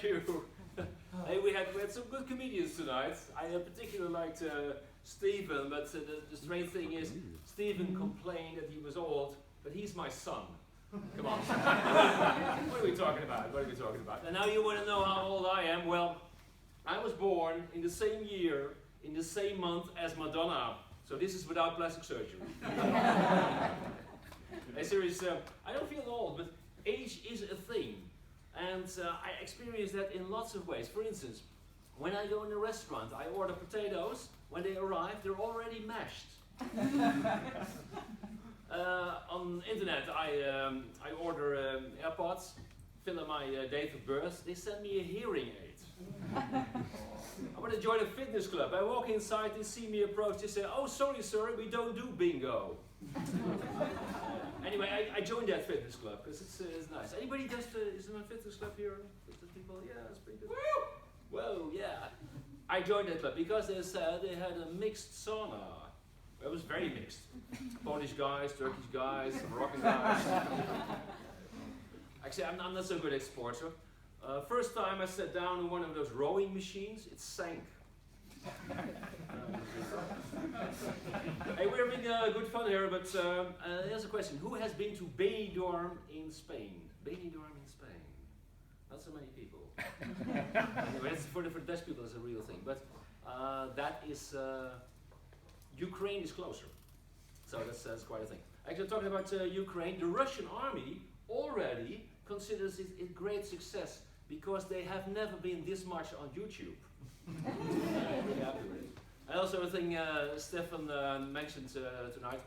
thank you. Hey, we had some good comedians tonight. I particularly liked Stephen, but the strange thing is, Stephen complained that he was old, but he's my son. Come on. What are we talking about? What are we talking about? And now you want to know how old I am? Well, I was born in the same year, in the same month as Madonna. So this is without plastic surgery. Hey, seriously, I don't feel old, but age is a thing. And I experience that in lots of ways. For instance, when I go in a restaurant, I order potatoes. When they arrive, they're already mashed. On internet, I order AirPods, fill in my date of birth. They send me a hearing aid. I want to join a fitness club. I walk inside, they see me approach, they say, "Oh, sorry, sir, we don't do bingo." Anyway, I joined that fitness club because it's nice. Anybody is in a fitness club here? Fitness people? Yeah, that's pretty good. Whoa, yeah. I joined that club because they said they had a mixed sauna. It was very mixed. Polish guys, Turkish guys, Moroccan guys. Actually, I'm not so good at sports. First time I sat down on one of those rowing machines, it sank. Hey, we're having good fun here, but here's a question. Who has been to Benidorm in Spain? Benidorm in Spain. Not so many people. Anyway, for the Dutch people, it's a real thing. But that is, Ukraine is closer. So that's quite a thing. Actually, talking about Ukraine, the Russian army already considers it a great success because they have never been this much on YouTube. I'm really happy with it. And also a thing Stefan mentioned tonight,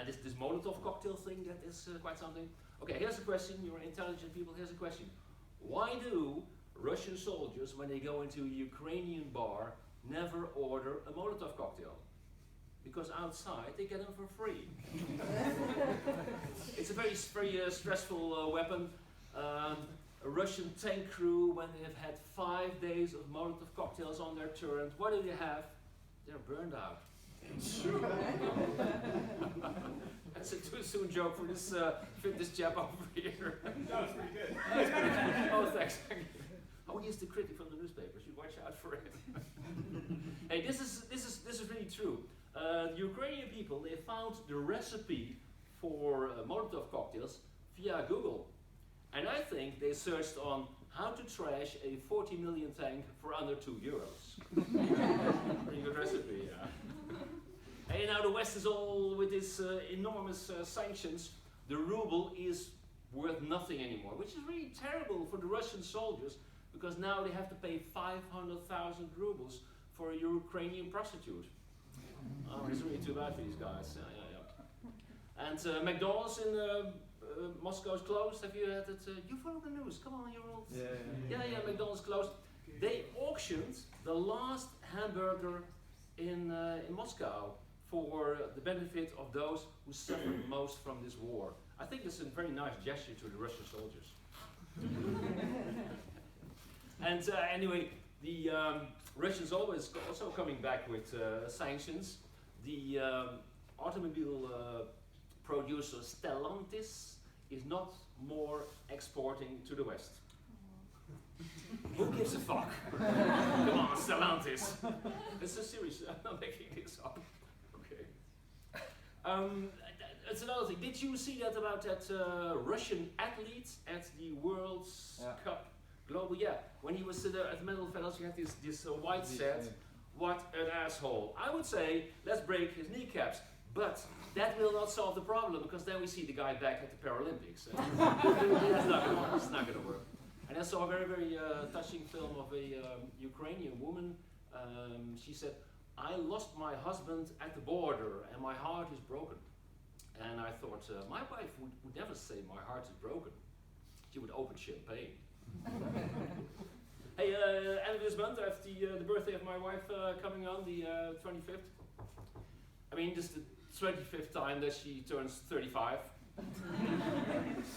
this Molotov cocktail thing, that is quite something. Okay, here's a question, you're intelligent people, here's a question. Why do Russian soldiers, when they go into a Ukrainian bar, never order a Molotov cocktail? Because outside they get them for free. It's a very stressful weapon. A Russian tank crew, when they have had 5 days of Molotov cocktails on their turret, what do they have? They're burned out. That's a too soon joke for this fitness chap over here. That was pretty good. Oh, thanks. Oh, he's the critic from the newspapers. You watch out for it. Hey, this is really true. The Ukrainian people, they found the recipe for Molotov cocktails via Google. And I think they searched on how to trash a 40 million tank for under €2. Pretty good recipe, yeah. Hey, now the West is all with these enormous sanctions. The ruble is worth nothing anymore, which is really terrible for the Russian soldiers because now they have to pay 500,000 rubles for a Ukrainian prostitute. Oh, it's really too bad for these guys. Yeah. And McDonald's in Moscow is closed. Have you had it? You follow the news. Come on, you're all. Yeah. McDonald's closed. They auctioned the last hamburger in Moscow for the benefit of those who suffered most from this war. I think it's a very nice gesture to the Russian soldiers. And anyway, the Russians always also coming back with sanctions. The automobile producer Stellantis is not more exporting to the West. Who gives a fuck? Come on, Stellantis. It's so serious. I'm not making this up. Okay. It's another thing. Did you see that about that Russian athlete at the World Cup Global? Yeah. When he was at the medal finals, he had this white set. What an asshole. I would say, let's break his kneecaps. But that will not solve the problem because then we see the guy back at the Paralympics. That's not going to work. It's not going to work. And I saw a very, very touching film of a Ukrainian woman. She said, "I lost my husband at the border and my heart is broken." And I thought, my wife would never say my heart is broken. She would open champagne. Hey, end of this month, I have the birthday of my wife coming on, the 25th. I mean, this is the 25th time that she turns 35.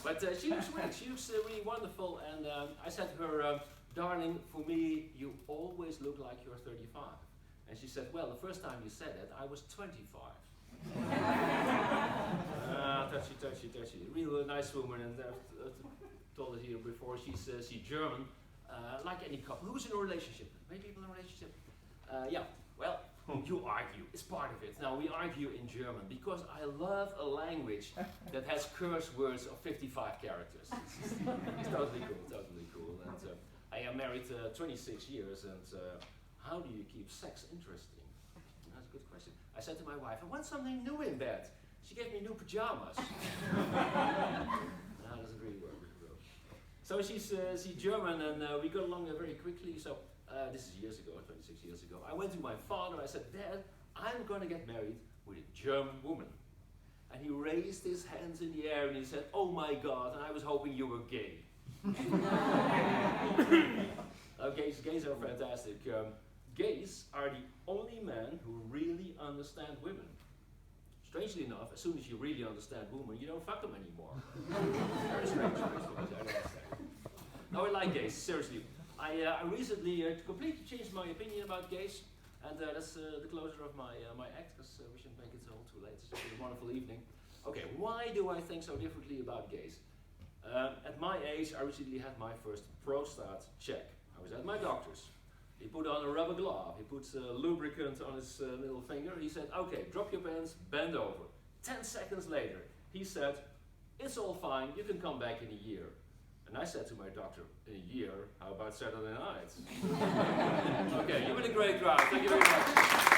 But she looks great, she looks really wonderful, and I said to her, "Darling, for me, you always look like you're 35. And she said, "Well, the first time you said that, I was 25. Touchy. Real nice woman, and I've told it here before, she's German. like any couple. Who's in a relationship? Many people in a relationship? Yeah, well, you argue. It's part of it. Now, we argue in German because I love a language that has curse words of 55 characters. It's totally cool, totally cool. And I am married 26 years, and how do you keep sex interesting? That's a good question. I said to my wife, I want something new in bed. She gave me new pajamas. That doesn't really work. So she's German, and we got along very quickly. So this is years ago, 26 years ago. I went to my father. I said, Dad, I'm going to get married with a German woman. And he raised his hands in the air and he said, oh my God, and I was hoping you were gay. Gays are fantastic. Gays are the only men who really understand women. Strangely enough, as soon as you really understand women, you don't fuck them anymore. Very strange, I don't understand. No, I like gays, seriously. I recently completely changed my opinion about gays, and that's the closure of my act, because we shouldn't make it all too late. It's been a wonderful evening. Okay, why do I think so differently about gays? At my age, I recently had my first prostate check. I was at my doctor's. He put on a rubber glove, he puts lubricant on his middle finger. He said, okay, drop your pants, bend over. 10 seconds later, he said, it's all fine, you can come back in a year. And I said to my doctor, in a year, how about Saturday night? Okay, you've been a great crowd, thank you very much.